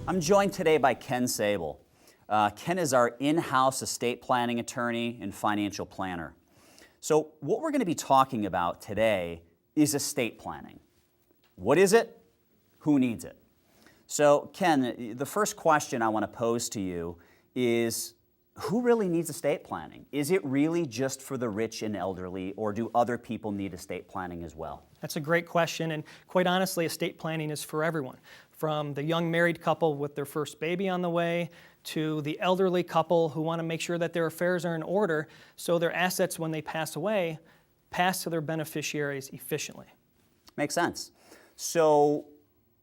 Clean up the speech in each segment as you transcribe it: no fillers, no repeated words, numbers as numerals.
I'm joined today by Ken Sable. Ken is our in-house estate planning attorney and financial planner. So what we're going to be talking about today is estate planning. What is it? Who needs it? So Ken, the first question I want to pose to you is, who really needs estate planning? Is it really just for the rich and elderly, or do other people need estate planning as well? That's a great question, and quite honestly, estate planning is for everyone. From the young married couple with their first baby on the way, to the elderly couple who want to make sure that their affairs are in order so their assets, when they pass away, pass to their beneficiaries efficiently. Makes sense. So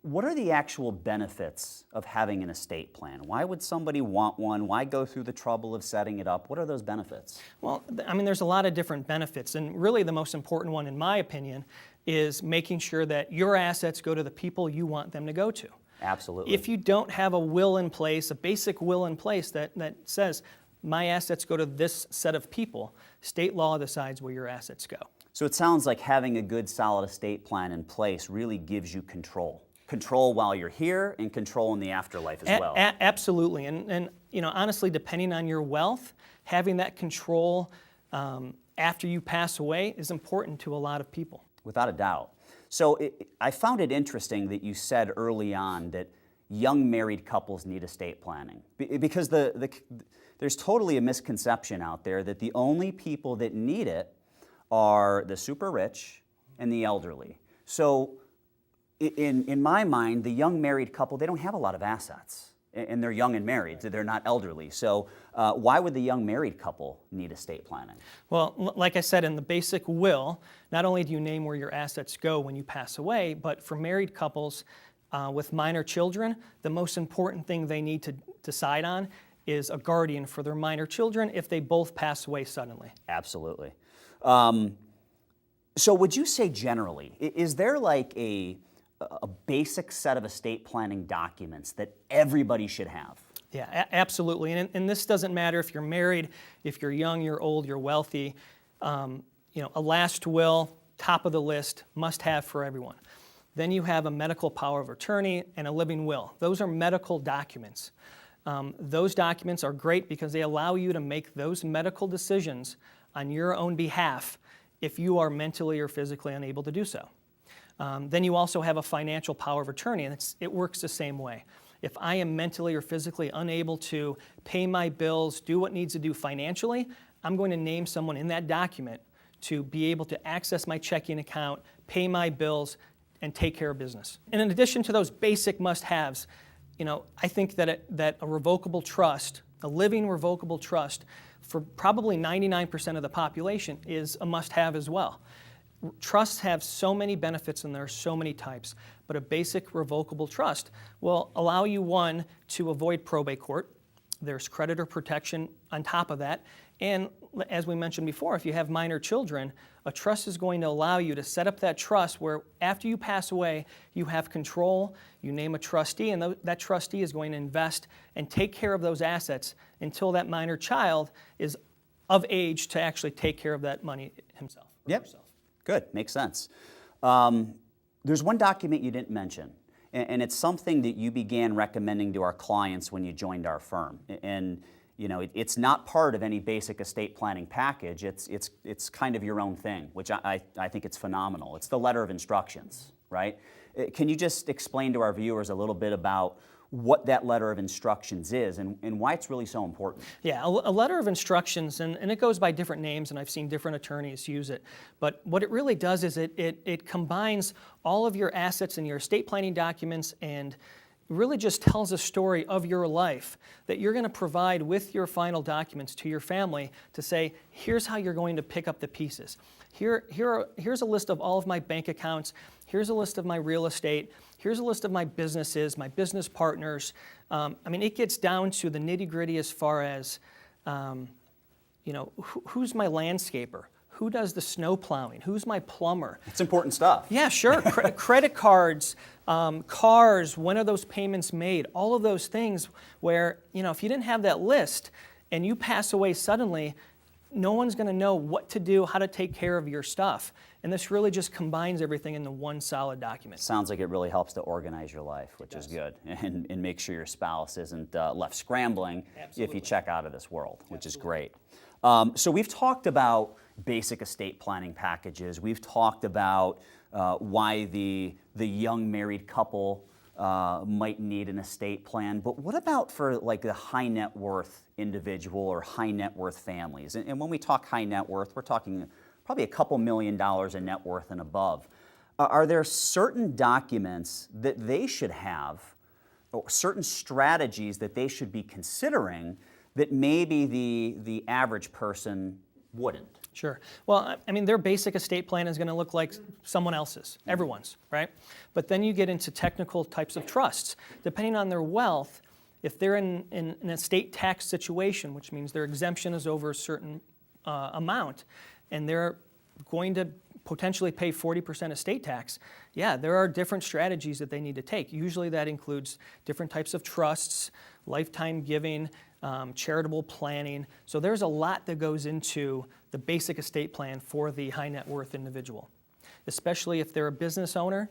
what are the actual benefits of having an estate plan? Why would somebody want one? Why go through the trouble of setting it up? What are those benefits? Well, there's a lot of different benefits, and really the most important one, in my opinion, is making sure that your assets go to the people you want them to go to. Absolutely. If you don't have a will in place, a basic will in place that says, my assets go to this set of people, state law decides where your assets go. So it sounds like having a good, solid estate plan in place really gives you control. Control while you're here and control in the afterlife as well. Absolutely. And honestly, depending on your wealth, having that control after you pass away is important to a lot of people. Without a doubt. So I found it interesting that you said early on that young married couples need estate planning. Because there's totally a misconception out there that the only people that need it are the super rich and the elderly. So in my mind, the young married couple, they don't have a lot of assets. And they're young and married, so they're not elderly. So why would the young married couple need estate planning? Well, like I said, in the basic will, not only do you name where your assets go when you pass away, but for married couples with minor children, the most important thing they need to decide on is a guardian for their minor children if they both pass away suddenly. Absolutely. So would you say generally, is there like a basic set of estate planning documents that everybody should have? Yeah, absolutely. And this doesn't matter if you're married, if you're young, you're old, you're wealthy. A last will, top of the list, must have for everyone. Then you have a medical power of attorney and a living will. Those are medical documents. Those documents are great because they allow you to make those medical decisions on your own behalf if you are mentally or physically unable to do so. Then you also have a financial power of attorney, and it works the same way. If I am mentally or physically unable to pay my bills, do what needs to do financially, I'm going to name someone in that document to be able to access my checking account, pay my bills, and take care of business. And in addition to those basic must-haves, I think that a revocable trust, a living revocable trust, for probably 99% of the population is a must-have as well. Trusts have so many benefits and there are so many types, but a basic revocable trust will allow you, one, to avoid probate court. There's creditor protection on top of that. And as we mentioned before, if you have minor children, a trust is going to allow you to set up that trust where after you pass away, you have control, you name a trustee, and that trustee is going to invest and take care of those assets until that minor child is of age to actually take care of that money himself or yep. herself. Good, makes sense. There's one document you didn't mention, and it's something that you began recommending to our clients when you joined our firm. And it's not part of any basic estate planning package. It's kind of your own thing, which I think it's phenomenal. It's the letter of instructions, right? Can you just explain to our viewers a little bit about what that letter of instructions is and why it's really so important? Yeah, a letter of instructions, and it goes by different names, and I've seen different attorneys use it. But what it really does is it combines all of your assets in your estate planning documents and really just tells a story of your life that you're going to provide with your final documents to your family to say, here's how you're going to pick up the pieces. Here's a list of all of my bank accounts. Here's a list of my real estate. Here's a list of my businesses, my business partners. It gets down to the nitty-gritty as far as, who's my landscaper? Who does the snow plowing? Who's my plumber? It's important stuff. Yeah, sure. Credit cards, cars, when are those payments made? All of those things where, if you didn't have that list and you pass away suddenly, no one's going to know what to do, how to take care of your stuff. And this really just combines everything into one solid document. Sounds like it really helps to organize your life, which is good, and make sure your spouse isn't left scrambling if you check out of this world, which is great. So we've talked about basic estate planning packages. We've talked about why the young married couple might need an estate plan, but what about for like the high net worth individual or high net worth families? And when we talk high net worth, we're talking probably a couple $1 million in net worth and above. Are there certain documents that they should have, or certain strategies that they should be considering that maybe the average person wouldn't? Sure. Well, I mean, their basic estate plan is going to look like someone else's, everyone's, right? But then you get into technical types of trusts. Depending on their wealth, if they're in an estate tax situation, which means their exemption is over a certain amount, and they're going to potentially pay 40% estate tax, yeah, there are different strategies that they need to take. Usually that includes different types of trusts, lifetime giving, charitable planning. So there's a lot that goes into the basic estate plan for the high net worth individual. Especially if they're a business owner,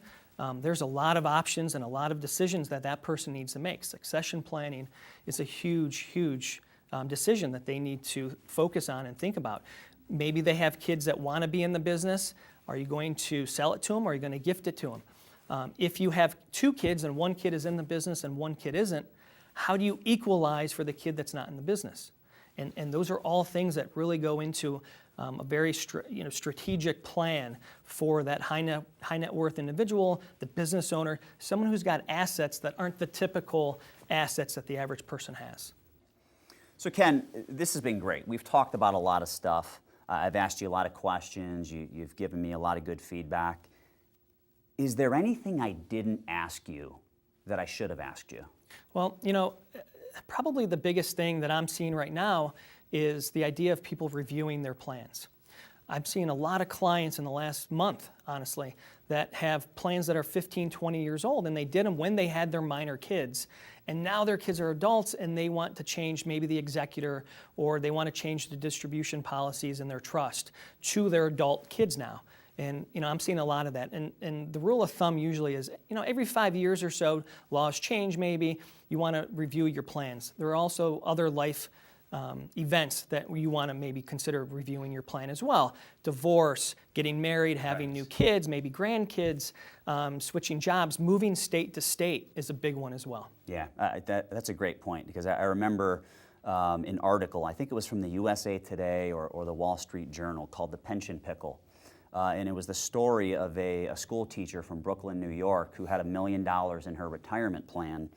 there's a lot of options and a lot of decisions that person needs to make. Succession planning is a huge, huge decision that they need to focus on and think about. Maybe they have kids that want to be in the business. Are you going to sell it to them or are you going to gift it to them? If you have 2 kids and 1 kid is in the business and 1 kid isn't, how do you equalize for the kid that's not in the business? And those are all things that really go into a very strategic plan for that high net worth individual, the business owner, someone who's got assets that aren't the typical assets that the average person has. So Ken, this has been great. We've talked about a lot of stuff. I've asked you a lot of questions. You've given me a lot of good feedback. Is there anything I didn't ask you that I should have asked you? Well, probably the biggest thing that I'm seeing right now is the idea of people reviewing their plans. I've seen a lot of clients in the last month, honestly, that have plans that are 15, 20 years old, and they did them when they had their minor kids. And now their kids are adults and they want to change maybe the executor, or they want to change the distribution policies in their trust to their adult kids now. And I'm seeing a lot of that. And the rule of thumb usually is, every 5 years or so, laws change maybe, you want to review your plans. There are also other life events that you want to maybe consider reviewing your plan as well. Divorce, getting married, having new kids, maybe grandkids, switching jobs, moving state to state is a big one as well. Yeah, that's a great point, because I remember an article, I think it was from the USA Today or the Wall Street Journal, called The Pension Pickle. And it was the story of a school teacher from Brooklyn, New York, who had $1 million in her retirement plan.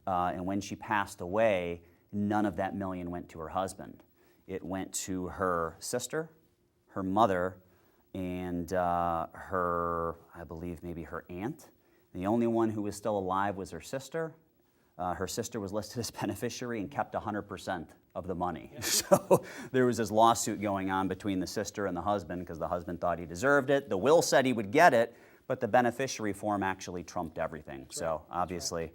And when she passed away, none of that million went to her husband. It went to her sister, her mother, and her, I believe, maybe her aunt. The only one who was still alive was her sister. Her sister was listed as beneficiary and kept 100% of the money. Yeah. So there was this lawsuit going on between the sister and the husband because the husband thought he deserved it. The will said he would get it, but the beneficiary form actually trumped everything. That's so right. Obviously,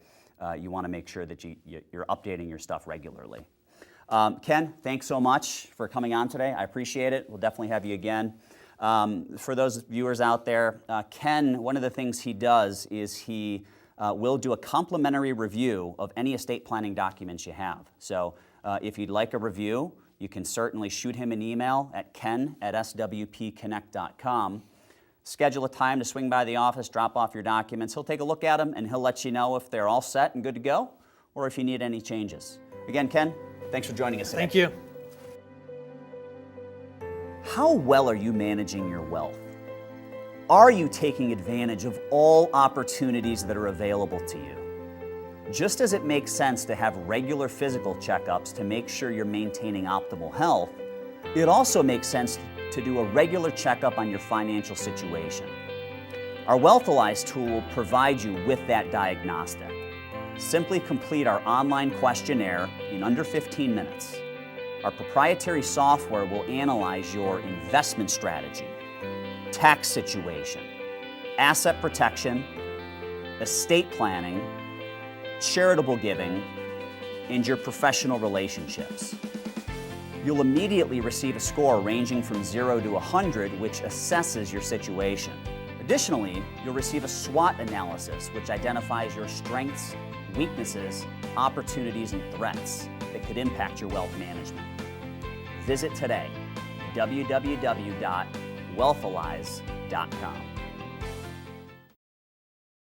you want to make sure that you're updating your stuff regularly. Ken, thanks so much for coming on today. I appreciate it. We'll definitely have you again. For those viewers out there, Ken, one of the things he does is he will do a complimentary review of any estate planning documents you have. So if you'd like a review, you can certainly shoot him an email at ken@swpconnect.com. Schedule a time to swing by the office, drop off your documents. He'll take a look at them, and he'll let you know if they're all set and good to go, or if you need any changes. Again, Ken, thanks for joining us today. Thank you. How well are you managing your wealth? Are you taking advantage of all opportunities that are available to you? Just as it makes sense to have regular physical checkups to make sure you're maintaining optimal health, it also makes sense to do a regular checkup on your financial situation. Our Wealthalize tool will provide you with that diagnostic. Simply complete our online questionnaire in under 15 minutes. Our proprietary software will analyze your investment strategy, tax situation, asset protection, estate planning, charitable giving, and your professional relationships. You'll immediately receive a score ranging from 0 to 100, which assesses your situation. Additionally, you'll receive a SWOT analysis, which identifies your strengths, weaknesses, opportunities, and threats that could impact your wealth management. Visit today, www.wealthalize.com.